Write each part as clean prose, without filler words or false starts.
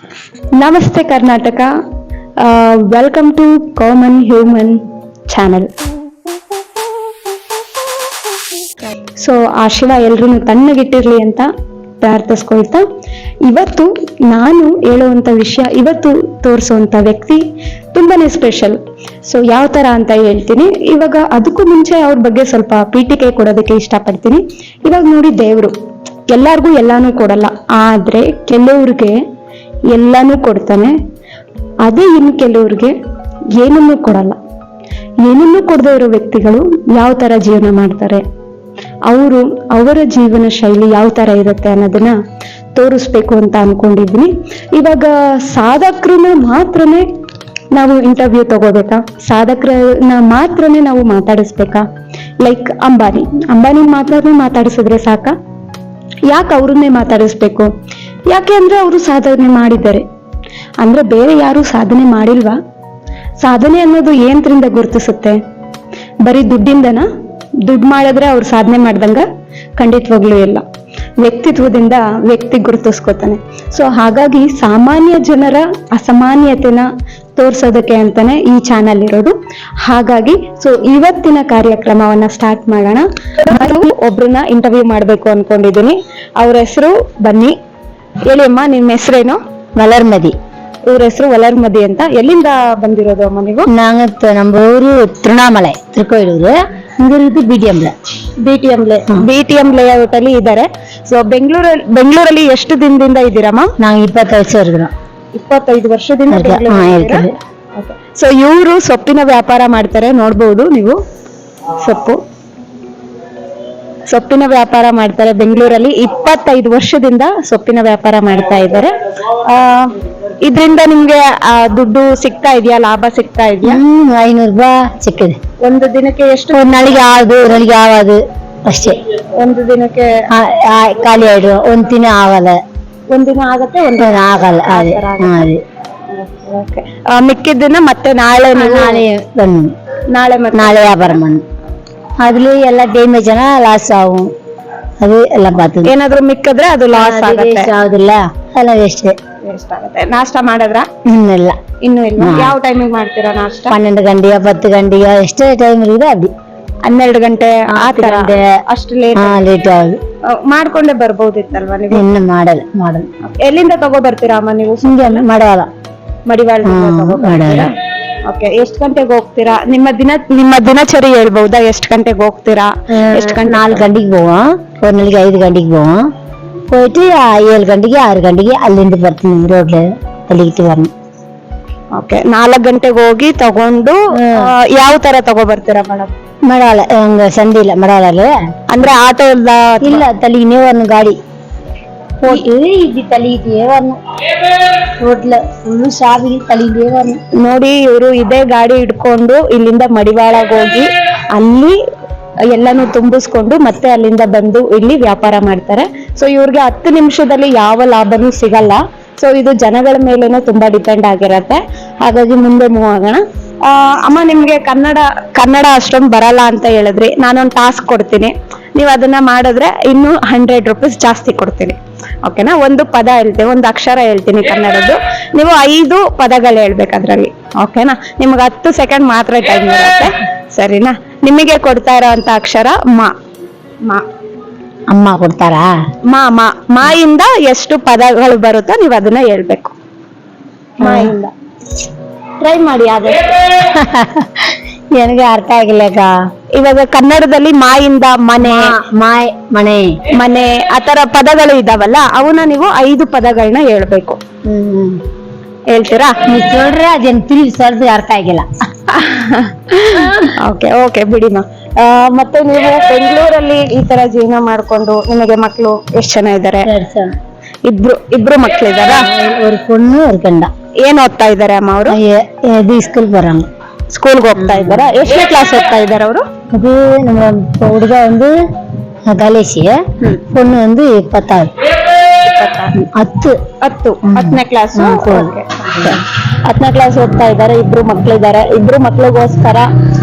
Namaste Karnataka. Welcome to Common Human channel. So ಆ ಶಿವ ಎಲ್ರೂ ತಣ್ಣಗಿಟ್ಟಿರ್ಲಿ ಅಂತ ಪ್ರಾರ್ಥಿಸ್ಕೊಳ್ತಾ, ಇವತ್ತು ನಾನು ಹೇಳುವಂತ ವಿಷಯ, ಇವತ್ತು ತೋರಿಸುವಂತ ವ್ಯಕ್ತಿ ತುಂಬಾನೇ ಸ್ಪೆಷಲ್. ಸೊ ಯಾವ ತರ ಅಂತ ಹೇಳ್ತೀನಿ. ಇವಾಗ ಅದಕ್ಕೂ ಮುಂಚೆ ಅವ್ರ ಬಗ್ಗೆ ಸ್ವಲ್ಪ ಪೀಠಿಕೆ ಕೊಡೋದಕ್ಕೆ ಇಷ್ಟಪಡ್ತೀನಿ. ಇವಾಗ ನೋಡಿ, ದೇವ್ರು ಎಲ್ಲಾರ್ಗೂ ಎಲ್ಲಾನು ಕೊಡಲ್ಲ, ಆದ್ರೆ ಕೆಲವ್ರಿಗೆ ಎಲ್ಲಾನು ಕೊಡ್ತಾನೆ. ಅದೇ ಇನ್ನು ಕೆಲವ್ರಿಗೆ ಏನನ್ನೂ ಕೊಡಲ್ಲ. ಏನನ್ನೂ ಕೊಡದೇ ಇರೋ ವ್ಯಕ್ತಿಗಳು ಯಾವ ತರ ಜೀವನ ಮಾಡ್ತಾರೆ, ಅವರ ಜೀವನ ಶೈಲಿ ಯಾವ ತರ ಇರುತ್ತೆ ಅನ್ನೋದನ್ನ ತೋರಿಸ್ಬೇಕು ಅಂತ ಅನ್ಕೊಂಡಿದ್ದೀನಿ. ಇವಾಗ ಸಾಧಕರನ್ನ ಮಾತ್ರನೇ ನಾವು ಇಂಟರ್ವ್ಯೂ ತಗೋಬೇಕಾ? ಸಾಧಕರನ್ನ ಮಾತ್ರನೇ ನಾವು ಮಾತಾಡಿಸ್ಬೇಕಾ? ಲೈಕ್ ಅಂಬಾನಿ ಮಾತಾಡಿಸಿದ್ರೆ ಸಾಕ? ಯಾಕೆ ಅವ್ರನ್ನೇ ಮಾತಾಡಿಸ್ಬೇಕು? ಯಾಕೆ ಅಂದ್ರೆ ಅವರು ಸಾಧನೆ ಮಾಡಿದ್ದಾರೆ. ಅಂದ್ರೆ ಬೇರೆ ಯಾರು ಸಾಧನೆ ಮಾಡಿಲ್ವಾ? ಸಾಧನೆ ಅನ್ನೋದು ಏನ್ರಿಂದ ಗುರುತಿಸುತ್ತೆ? ಬರೀ ದುಡ್ಡಿಂದನ? ದುಡ್ಡು ಮಾಡಿದ್ರೆ ಅವ್ರು ಸಾಧನೆ ಮಾಡ್ದಂಗ? ಖಂಡಿತವಾಗ್ಲೂ ಇಲ್ಲ. ವ್ಯಕ್ತಿತ್ವದಿಂದ ವ್ಯಕ್ತಿ ಗುರುತಿಸ್ಕೋತಾನೆ. ಸೊ ಹಾಗಾಗಿ ಸಾಮಾನ್ಯ ಜನರ ಅಸಾಮಾನ್ಯತೆನ ತೋರ್ಸೋದಕ್ಕೆ ಅಂತಾನೆ ಈ ಚಾನಲ್ ಇರೋದು. ಹಾಗಾಗಿ ಸೊ ಇವತ್ತಿನ ಕಾರ್ಯಕ್ರಮವನ್ನ ಸ್ಟಾರ್ಟ್ ಮಾಡೋಣ. ನಾನು ಒಬ್ರನ್ನ ಇಂಟರ್ವ್ಯೂ ಮಾಡ್ಬೇಕು ಅನ್ಕೊಂಡಿದ್ದೀನಿ. ಅವ್ರ ಹೆಸರು ಬನ್ನಿ ಹೇಳಿ ಅಮ್ಮ. ನಿಮ್ಮ ಹೆಸರೇನು? ವಲರ್ಮದಿ. ಇವ್ರ ಹೆಸರು ವಲರ್ಮದಿ ಅಂತ. ಎಲ್ಲಿಂದ ಬಂದಿರೋದು ಅಮ್ಮ ನೀವು? ನಮ್ಮ ಊರು ತಿರುಣಾಮಲೆ, ತಿರುಕೋಯಿಲೂರು. ಹಿಂದಿರುವುದು BTM ಲೇಔಟ್ ಅಲ್ಲಿ ಇದ್ದಾರೆ. ಸೊ ಬೆಂಗಳೂರಲ್ಲಿ ಎಷ್ಟು ದಿನದಿಂದ ಇದ್ದೀರಮ್ಮ? ನಾವು 25 ವರ್ಷದಿಂದ. ಸೊ ಇವರು ಸೊಪ್ಪಿನ ವ್ಯಾಪಾರ ಮಾಡ್ತಾರೆ, ನೋಡ್ಬಹುದು ನೀವು. ಸೊಪ್ಪಿನ ವ್ಯಾಪಾರ ಮಾಡ್ತಾರೆ ಬೆಂಗಳೂರಲ್ಲಿ. 25 ವರ್ಷದಿಂದ ಸೊಪ್ಪಿನ ವ್ಯಾಪಾರ ಮಾಡ್ತಾ ಇದ್ದಾರೆ. ಇದ್ರಿಂದ ನಿಮ್ಗೆ ದುಡ್ಡು ಸಿಗ್ತಾ ಇದೆಯಾ? ಲಾಭ ಸಿಗ್ತಾ ಇದೆಯಾ? 500 ರೂಪಾಯಿ ಸಿಕ್ಕಿದೆ ಒಂದು ದಿನಕ್ಕೆ. ಎಷ್ಟು? ಒಂದ್ ನಾಳಿಗೆ ಆಗೋದು ಅಷ್ಟೇ. ಒಂದು ದಿನಕ್ಕೆ ಖಾಲಿ ಆಯ್ತು. ಒಂದ್ ದಿನ ಆಗಲ್ಲ. ಒಂದಿನ ಆಗತ್ತೆ, ಒಂದಿನ ಆಗಲ್ಲ. ಮಿಕ್ಕಿದ್ದನ್ನ ಮತ್ತೆ ನಾಳೆ ವ್ಯಾಪಾರ ಮಾಡಿ ಅದ್ರಲ್ಲಿ ಎಲ್ಲ ಡ್ಯಾಮೇಜ್ ಲಾಸ್ ಆವು. ಅದು ಎಲ್ಲ ಬರ್ತದೆ. ಏನಾದ್ರು ಮಿಕ್ಕಿದ್ರೆ ಅದು ಲಾಸ್ ಆಗುತ್ತೆ. ಆಗುದಿಲ್ಲ, ಎಲ್ಲ ವೇಸ್ಟ್ ಆಗುತ್ತೆ. ನಾಷ್ಟ ಮಾಡಿದ್ರ? ಇನ್ನು ಇಲ್ಲ. ಯಾವ ಟೈಮಿಗೆ ಮಾಡ್ತೀರಾ ನಾಷ್ಟ? 12 ಗಂಟೆಗೆ 10 ಗಂಟೆಗೆ ಎಷ್ಟೇ ಟೈಮ್ ಇದೆ ಅದು. 12 ಗಂಟೆ ಅಷ್ಟು ಲೇಟ್ ಆಗಿ ಮಾಡ್ಕೊಂಡೆ ಬರ್ಬೋದಿತ್ತಲ್ವಾ ನೀವು? ಇನ್ನು ಮಾಡಲ್ಲ. ಎಲ್ಲಿಂದ ತಗೋ ಬರ್ತೀರಾ ಅಮ್ಮ ನೀವು? ಮಡಿವಾಳ. ಓಕೆ. ಎಷ್ಟು ಗಂಟೆಗೆ ಹೋಗ್ತೀರಾ? ನಿಮ್ಮ ದಿನಚರಿ ಹೇಳ್ಬಹುದಾ? ಎಷ್ಟು ಗಂಟೆಗೆ ಹೋಗ್ತೀರಾ? ಎಷ್ಟು ಗಂಟೆ? 4 ಗಂಟೆಗೆ ಹೋಗುವ, ಒಂದು ನಾಳಿಗೆ 5 ಗಂಟೆಗೆ ಹೋಗುವ. ಹೋಯ್ತು 7 ಗಂಟೆಗೆ 6 ಗಂಟೆಗೆ ಅಲ್ಲಿಂದ ಬರ್ತೀನಿ. ರೋಡ್ ಅಲ್ಲಿಗೆ ಬರ್ತೀನಿ. ಓಕೆ. 4 ಗಂಟೆಗೆ ಹೋಗಿ ತಗೊಂಡು ಯಾವ ತರ ತಗೋ ಬರ್ತೀರಾ ಮೇಡಮ್? ಮಡಾಲ ಹಂಗ ಸಂಡೆ ಇಲ್ಲ ಮಡಾಲಲ್ಲಿ. ಅಂದ್ರೆ ಆಟೋ ಇಲ್ಲ, ತಲೆಗಿನೇ ಒಂದು ಗಾಡಿ ಹೋಗಿ ತಲೆಗೆ ಹೋಟ್ಲ ಫುಲ್ ಶಾವಿಗೆ ತಲೆಗೆ ನೋಡಿ. ಇವರು ಇದೇ ಗಾಡಿ ಇಟ್ಕೊಂಡು ಇಲ್ಲಿಂದ ಮಡಿವಾಳಗೆ ಹೋಗಿ ಅಲ್ಲಿ ಎಲ್ಲಾನು ತುಂಬಿಸ್ಕೊಂಡು ಮತ್ತೆ ಅಲ್ಲಿಂದ ಬಂದು ಇಲ್ಲಿ ವ್ಯಾಪಾರ ಮಾಡ್ತಾರೆ. ಸೊ ಇವ್ರಿಗೆ 10 ನಿಮಿಷದಲ್ಲಿ ಯಾವ ಲಾಭನೂ ಸಿಗಲ್ಲ. ಸೊ ಇದು ಜನಗಳ ಮೇಲೇನೂ ತುಂಬಾ ಡಿಪೆಂಡ್ ಆಗಿರತ್ತೆ. ಹಾಗಾಗಿ ಮುಂದೆ ಮೂವ್ ಆಗೋಣ. ಅಮ್ಮ, ನಿಮ್ಗೆ ಕನ್ನಡ ಅಷ್ಟೊಂದು ಬರಲ್ಲ ಅಂತ ಹೇಳಿದ್ರಿ. ನಾನೊಂದು ಟಾಸ್ಕ್ ಕೊಡ್ತೀನಿ, ನೀವು ಅದನ್ನ ಮಾಡಿದ್ರೆ ಇನ್ನು 100 ರೂಪೀಸ್ ಜಾಸ್ತಿ ಕೊಡ್ತೀನಿ. ಓಕೆನಾ? ಒಂದು ಪದ ಹೇಳ್ತೀನಿ, ಒಂದು ಅಕ್ಷರ ಹೇಳ್ತೀನಿ ಕನ್ನಡದ್ದು. ನೀವು 5 ಪದಗಳು ಹೇಳ್ಬೇಕು ಅದ್ರಲ್ಲಿ. ಓಕೆನಾ? ನಿಮ್ಗೆ 10 ಸೆಕೆಂಡ್ ಮಾತ್ರ ಟೈಮ್ ಇರುತ್ತೆ. ಸರಿನಾ? ನಿಮಗೆ ಕೊಡ್ತಾ ಇರೋಂತ ಅಕ್ಷರ ಮಾ. ಅಮ್ಮ ಕೊಡ್ತಾರಾ? ಮಾಯಿಂದ ಎಷ್ಟು ಪದಗಳು ಬರುತ್ತೋ ನೀವು ಅದನ್ನ ಹೇಳ್ಬೇಕು. ಮಾಯಿಂದ ಟ್ರೈ ಮಾಡಿ. ನನಗೆ ಅರ್ಥ ಆಗಿಲ್ಲ. ಇವಾಗ ಕನ್ನಡದಲ್ಲಿ ಮಾಯಿಂದ ಮನೆ ಆತರ ಪದಗಳು ಇದಾವಲ್ಲ, ಅವನ್ನ ನೀವು 5 ಪದಗಳನ್ನ ಹೇಳ್ಬೇಕು. ಹೇಳ್ತೀರಾ? ನೋಡ್ರಿ, ಅದೇನ್ ಸರ್ದು ಅರ್ಥ ಆಗಿಲ್ಲ. ಓಕೆ ಬಿಡಿಮ್ಮ. ಮತ್ತೆ ನೀವು ಬೆಂಗಳೂರಲ್ಲಿ ಈ ತರ ಜೀವನ ಮಾಡ್ಕೊಂಡು, ನಿಮಗೆ ಮಕ್ಕಳು ಎಷ್ಟು ಜನ ಇದ್ದಾರೆ? ಇಬ್ರು ಮಕ್ಳಿದಾರ? ஒரு பொண்ணு ஒரு ಗಂಡ. ಏನ್ ಓದ್ತಾ ಇದಾರೆ ಅಮ್ಮ ಅವರು? ಸ್ಕೂಲ್ಗೆ ಹೋಗ್ತಾ ಇದ್ದಾರಾ? ಎಷ್ಟನೇ ಕ್ಲಾಸ್ ಓದ್ತಾ ಇದಾರೆ ಅವರು? ಅದು ನಮ್ಮ ಹುಡುಗ ಒಂದು ಗಲೇಶಿ, பொண்ணு வந்து 16. 10ನೇ ಕ್ಲಾಸ್. 10ನೇ ಕ್ಲಾಸ್ ಓದ್ತಾ ಇದ್ದಾರೆ. ಇಬ್ರು ಮಕ್ಳಿದ್ದಾರೆ. ಇಬ್ರು ಮಕ್ಳಿಗೋಸ್ಕರ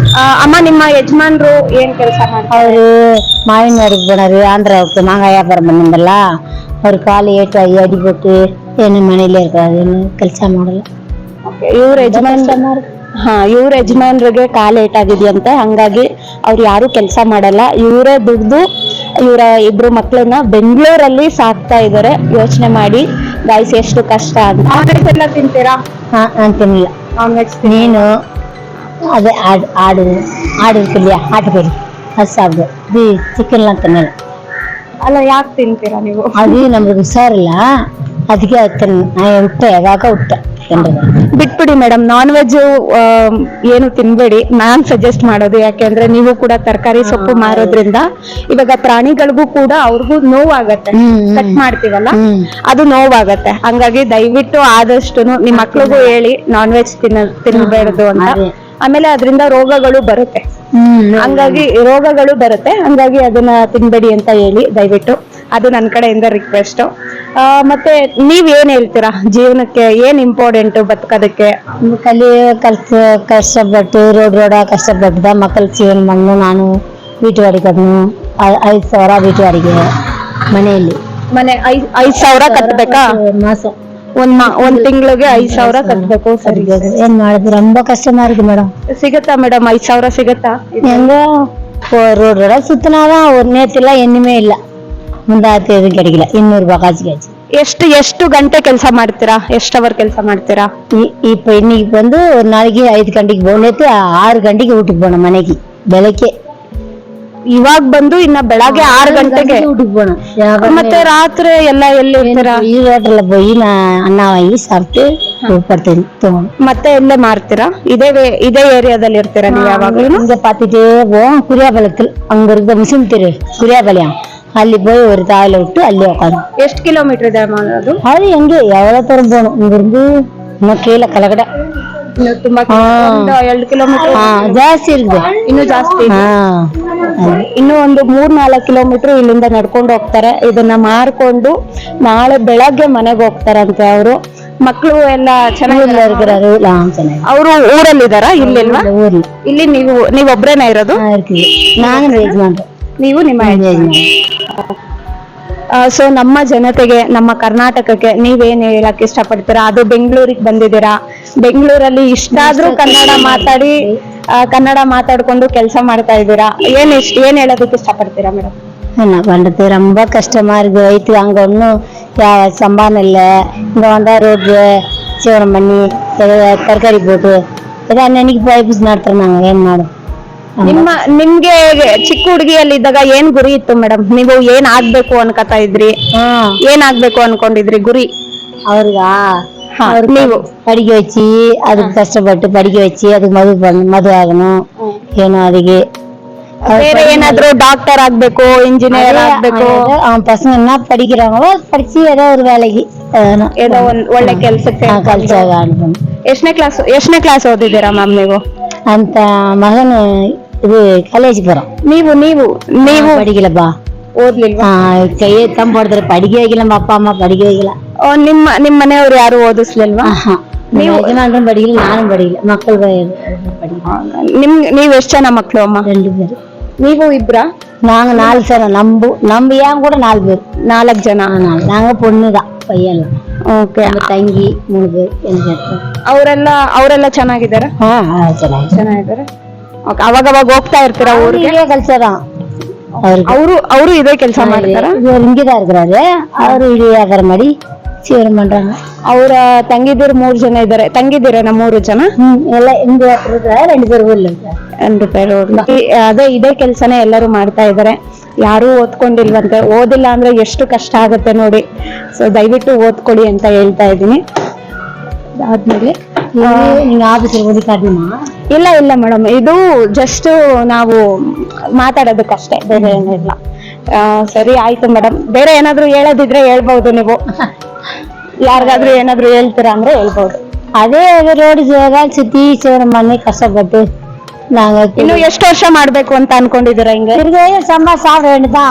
ಅಮ್ಮ, ನಿಮ್ಮ ಯಜಮಾನ್ರು ಏನ್ ಕೆಲಸ ಮಾಡ್ತಾರೆ? ಅವರು ಮಾವಿನ ಅಡಿಗೆ ಬರೋರು. ಆಂಧ್ರ ಮಾಂಗಾಯ ವ್ಯಾಪಾರ ಬಂದಿದ್ದಲ್ಲ, ಅವ್ರ ಕಾಲು ಏಟು ಅಡಿಬಿಟ್ಟು ಏನು ಮನೇಲಿ ಇರ್ತಾರೆ, ಏನು ಕೆಲಸ ಮಾಡಲ್ಲ. ಇವ್ರ ಇವ್ರ ಯಜಮಾನ್ರಿಗೆ ಕಾಲ್ ಏಟಾಗಿದೆಯಂತೆ, ಹಂಗಾಗಿ ಅವ್ರು ಯಾರು ಕೆಲಸ ಮಾಡಲ್ಲ. ಇವರೇ ದುಡ್ದು ಇವರ ಇಬ್ರು ಮಕ್ಳನ್ನ ಬೆಂಗಳೂರಲ್ಲಿ ಸಾಕ್ತಾ ಇದಾರೆ. ಯೋಚನೆ ಮಾಡಿ ಗಾಯ್ಸ್ ಎಷ್ಟು ಕಷ್ಟ ಅಂತ. ಎಲ್ಲ ತಿಂತೀರಾ? ನಾನು ತಿನ್ನಲ್ಲ. ನೀನು ಅದೇ ಆಡು ಇರ್ತಿಲ್ಲ, ಆಟಬೇಡಿ ಅದು ಸಾಕು. ಚಿಕನ್ ಎಲ್ಲ ತಿನ್ನಲ್ಲ. ಅಲ್ಲ, ಯಾಕೆ ತಿಂತೀರಾ ನೀವು? ಅದು ನಮ್ಗೆ ಹುಷಾರಿಲ್ಲ, ಅದಕ್ಕೆ ಹುಟ್ಟ ಯಾವಾಗ ಹುಟ್ಟ ಬಿಟ್ಬಿಡಿ ಮೇಡಮ್, ನಾನ್ ವೆಜ್ ಏನು ತಿನ್ಬೇಡಿ. ನಾನ್ ಸಜೆಸ್ಟ್ ಮಾಡೋದು, ಯಾಕೆಂದ್ರೆ ನೀವು ಕೂಡ ತರಕಾರಿ ಸೊಪ್ಪು ಮಾರೋದ್ರಿಂದ ಇವಾಗ ಪ್ರಾಣಿಗಳಿಗೂ ಕೂಡ ಅವ್ರಿಗೂ ನೋವಾಗತ್ತೆ. ಕಟ್ ಮಾಡ್ತೀವಲ್ಲ, ಅದು ನೋವಾಗತ್ತೆ. ಹಂಗಾಗಿ ದಯವಿಟ್ಟು ಆದಷ್ಟು ನಿಮ್ ಮಕ್ಳಿಗೂ ಹೇಳಿ ನಾನ್ ವೆಜ್ ತಿನ್ಬೇಡದು ಅಂತ. ಆಮೇಲೆ ಅದರಿಂದ ರೋಗಗಳು ಬರುತ್ತೆ, ಹಂಗಾಗಿ ಅದನ್ನ ತಿನ್ಬೇಡಿ ಅಂತ ಹೇಳಿ ದಯವಿಟ್ಟು. ಅದು ನನ್ನ ಕಡೆಯಿಂದ ರಿಕ್ವೆಸ್ಟ್. ಮತ್ತೆ ನೀವ್ ಏನ್ ಹೇಳ್ತೀರಾ, ಜೀವನಕ್ಕೆ ಏನ್ ಇಂಪಾರ್ಟೆಂಟ್ ಬದುಕೋದಕ್ಕೆ? ಕಷ್ಟಪಟ್ಟು ರೋಡ ಕಷ್ಟಪಟ್ಟದ ಮಕ್ಕಳ ಜೀವನ ಮಣ್ಣು. ನಾನು ವೀಟು ಅಡಿಗದ್ನು 5,000 ವೀಟು ಅಡಿಗೆ ಮನೆಯಲ್ಲಿ. ಮನೆ 5,000 ಕಟ್ಬೇಕಾ? ಮಾಸ ಒಂದ್ ತಿಂಗಳಿಗೆ 5,000 ಕಟ್ಬೇಕು. ಸರಿ, ಏನ್ ಮಾಡಿದ್ರು ரொம்ப ಕಷ್ಟ ಮಾರಿದ್ರು ಮೇಡಮ್. ಸಿಗತ್ತಾ ಮೇಡಮ್? 5,000 ಸಿಗತ್ತಾ? ಹೆಂಗ ರೋಡ್ ಸುತ್ತನಾದ ನೇತಿಲ್ಲ, ಎಣ್ಣಿಮೆ ಇಲ್ಲ. ಮುಂದೆ 5 ಗಡಿಗಿಲ್ಲ, 200 ರೂಪಾಯಿ ಕಾಸಿಗೆ. ಎಷ್ಟು ಗಂಟೆ ಕೆಲಸ ಮಾಡ್ತೀರಾ? ಎಷ್ಟು ಅವರ್ ಕೆಲಸ ಮಾಡ್ತೀರಾ? ಇನ್ನೀಗ ಬಂದು ನಾಳೆಗೆ 5 ಗಂಟೆಗೆ ಬೋನೈತಿ, 6 ಗಂಟೆಗೆ ಊಟಕ್ಕೆ ಬೋಣ ಮನೆಗೆ. ಬೆಳಗ್ಗೆ ಇವಾಗ ಬಂದು ಇನ್ನ ಬೆಳಗ್ಗೆ 6 ಗಂಟೆಗೆ ಊಟಕ್ಕೆ ಬೋಣ. ಮತ್ತೆ ರಾತ್ರಿ ಎಲ್ಲ ಎಲ್ಲಿ ಇರ್ತೀರಾ? ಈ ರೋಟೆಲ್ಲ போய் ಅನ್ನ வாங்கி சாப்பிட்டு படுத்தேன் தூங்கணும். ಮತ್ತೆ ಎಲ್ಲೇ ಮಾರ್ತೀರಾ? ಇದೇ ಏರಿಯಾದಲ್ಲಿ ಇರ್ತೀರಾ ನೀವು ಯಾವಾಗ್ಲೂ? இங்க பாத்துட்டே போவோம். குரியாபாளையத்தில் அங்க இருக்க மிஷின் தெரு குரியாபாளையம், ಅಲ್ಲಿ போய் ஒரு தாயில விட்டு ಅಲ್ಲಿ உட்காந்து. ಎಷ್ಟು ಕಿಲೋಮೀಟರ್ ಇದೆ ಅದು? அது எங்க எவ்வளவு தூரம் போகணும் இங்க இருந்து? இன்னும் கீழே கலகட ತುಂಬಾ 2 ಕಿಲೋಮೀಟರ್ ಜಾಸ್ತಿ ಇರುತ್ತೆ. ಇನ್ನು ಜಾಸ್ತಿ, ಇನ್ನು ಒಂದು 3-4 ಕಿಲೋಮೀಟರ್ ಇಲ್ಲಿಂದ ನಡ್ಕೊಂಡು ಹೋಗ್ತಾರೆ. ಇದನ್ನ ಮಾರ್ಕೊಂಡು ನಾಳೆ ಬೆಳಗ್ಗೆ ಮನೆಗೆ ಹೋಗ್ತಾರಂತೆ. ಅವರು ಮಕ್ಕಳು ಎಲ್ಲ ಚೆನ್ನಾಗಿದ್ದಾರೆ. ಅವರು ಊರಲ್ಲಿದ್ದಾರಾ? ಇಲ್ಲಿಲ್ವಾ? ಇಲ್ಲಿ ನೀವೊಬ್ರೇನ ಇರೋದು? ನಾನು ಯಜಮಾನ್, ನೀವು ನಿಮ್ಮ ಸೊ ನಮ್ಮ ಜನತೆಗೆ, ನಮ್ಮ ಕರ್ನಾಟಕಕ್ಕೆ ನೀವೇನ್ ಹೇಳಕ್ ಇಷ್ಟಪಡ್ತೀರಾ? ಅದು ಬೆಂಗಳೂರಿಗೆ ಬಂದಿದ್ದೀರಾ, ಬೆಂಗಳೂರಲ್ಲಿ ಇಷ್ಟಾದ್ರೂ ಕನ್ನಡ ಮಾತಾಡ್ಕೊಂಡು ಕೆಲಸ ಮಾಡ್ತಾ ಇದ್ದೀರಾ. ಏನ್ ಹೇಳೋದಕ್ಕೆ ಇಷ್ಟಪಡ್ತೀರಾ ಮೇಡಮ್? என்ன பண்றது, ரொம்ப கஷ்டமா இருக்கு. வயிற்று அங்க ஒன்றும் சம்பாதம் இல்லை. இங்க வந்தா ரோடு சீவனம் பண்ணி தரಕಾರಿ போட்டு ஏதோ அன்னைக்கு போய் ಬಿಸಿ நடத்துறாங்க. ಏನ್ ಮಾಡು? ನಿಮ್ಗೆ ಚಿಕ್ಕ ಹುಡುಗಿಯಲ್ಲಿದ್ದಾಗ ಏನ್ ಗುರಿ ಇತ್ತು ಮೇಡಮ್? ನೀವು ಏನ್ ಆಗ್ಬೇಕು ಅನ್ಕೋತಾ ಇದ್ರಿ? ಏನ್ ಆಗ್ಬೇಕು ಅನ್ಕೊಂಡಿದ್ರಿ ಗುರಿ? ನೀವು படிக்க வச்சு அதுக்கு கஷ்டப்பட்டு படிக்க வச்சு அதுக்கு மது ஆகணும். ಏನೋ ಅದಕ್ಕೆ ಬೇರೆ ಏನಾದ್ರು ಡಾಕ್ಟರ್ ಆಗ್ಬೇಕು, ಇಂಜಿನಿಯರ್ ಆಗ್ಬೇಕು. பசங்க என்ன படிக்கிறாங்களோ படிச்சு ஏதோ ஒரு வேலைக்கு ஏதೋ ಒಳ್ಳೆ ಕೆಲ್ಸಕ್ಕೆ ಅನುಪಮ್. ಎಷ್ಟನೇ ಕ್ಲಾಸ್ ಓದಿದ್ದೀರಾ ಮ್ಯಾಮ್ ನೀವು? ಅಂತ ಮಗನು ಇದು ಕಾಲೇಜ್ ಬರೋ. ನೀವು படிக்கலப்பா, ಓದ್ಲಿಲ್ವಾ? ಕೈಯೇ ತಂಪು ಹೊಡೆದ್ರೆ ಪಡಿಗೆ ಆಗಿಲ್ಲ. ನಮ್ಮ ಅಪ್ಪ ಅಮ್ಮ ಪಡಿಗೆ ಆಗಿಲ್ಲ. ನಿಮ್ಮ ಮನೆಯವ್ರು ಯಾರು ಓದಿಸ್ಲಿಲ್ವಾ? ನೀವು ಯಜಮಾನ್ರು ಪಡಿಗಿಲ್ಲ, ನಾನು ಪಡಿಗಿಲ್ಲ. ಮಕ್ಕಳು ನೀವ್ ಎಷ್ಟ್ ಜನ ಮಕ್ಳು ಅಮ್ಮ? 2 பேர். ನೀವು ಇಬ್ರಾ? நாங்க 4 பேர். நம்ம ஏன் கூட 4 பேர். 4 ಜನ. நாங்க பொண்ணுதான், பையன். ಓಕೆ. ತಂಗಿ 3 பேர். ಅವರೆಲ್ಲ ಚೆನ್ನಾಗಿದ್ದಾರ? ಚೆನ್ನಾಗಿದ್ದಾರೆ. ಅವಾಗ ಹೋಗ್ತಾ ಇರ್ತೀರಾ ಊರಿಗೆ? ಕಲ್ಸರ ಅವರು ಇದೇ ಕೆಲಸ ಮಾಡ್ತಾರ? ಹಿಂಗಿದ இருக்கிறாரு. ಅವರು ಇಡೀ ವ್ಯಾಪಾರ ಮಾಡಿ ಜೀವನ பண்றாங்க. ಅವರ ತಂಗಿದಿರು 3 ಜನ ಇದ್ದಾರೆ. ತಂಗಿದಿರೇನ 3 ಜನ? ಎಲ್ಲ ಹಿಂದೆ 2 பேர் ಊರ್ಲಿ. 2 பேர் ಅದೇ ಇದೇ ಕೆಲ್ಸನೇ ಎಲ್ಲರೂ ಮಾಡ್ತಾ ಇದಾರೆ. ಯಾರು ಓದ್ಕೊಂಡಿಲ್ವಂತೆ. ಓದಿಲ್ಲ ಅಂದ್ರೆ ಎಷ್ಟು ಕಷ್ಟ ಆಗುತ್ತೆ ನೋಡಿ. ಸೊ ದಯವಿಟ್ಟು ಓದ್ಕೊಳ್ಳಿ ಅಂತ ಹೇಳ್ತಾ ಇದ್ದೀನಿ. ಆದ್ಮೇಲೆ ಇಲ್ಲ ಮೇಡಮ್, ಇದು ಜಸ್ಟ್ ನಾವು ಮಾತಾಡೋದಕ್ಕಷ್ಟೇ, ಬೇರೆ ಏನಿಲ್ಲ. ಸರಿ ಆಯ್ತು ಮೇಡಮ್. ಬೇರೆ ಏನಾದ್ರು ಹೇಳೋದಿದ್ರೆ ಹೇಳ್ಬಹುದು ನೀವು. ಯಾರಿಗಾದ್ರೂ ಏನಾದ್ರು ಹೇಳ್ತೀರಾ ಅಂದ್ರೆ ಹೇಳ್ಬಹುದು. ಅದೇ ರೋಡ್ ಸುತ್ತಿ ಸೇವನೆ ಮಾಡಿ ಕಷ್ಟಪಟ್ಟು ಇನ್ನು ಎಷ್ಟು ವರ್ಷ ಮಾಡ್ಬೇಕು ಅಂತ ಅನ್ಕೊಂಡಿದ್ದೀರಾ? ಹಿಂಗೆ ಸಂಬಳ 1000 ಎಣ್ಣದಾ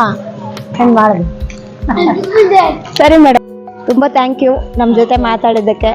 ಹೆಂಗ್ ಮಾಡುದು? ಸರಿ ಮೇಡಮ್, ತುಂಬಾ ಥ್ಯಾಂಕ್ ಯು ನಮ್ ಜೊತೆ ಮಾತಾಡಿದ್ದಕ್ಕೆ.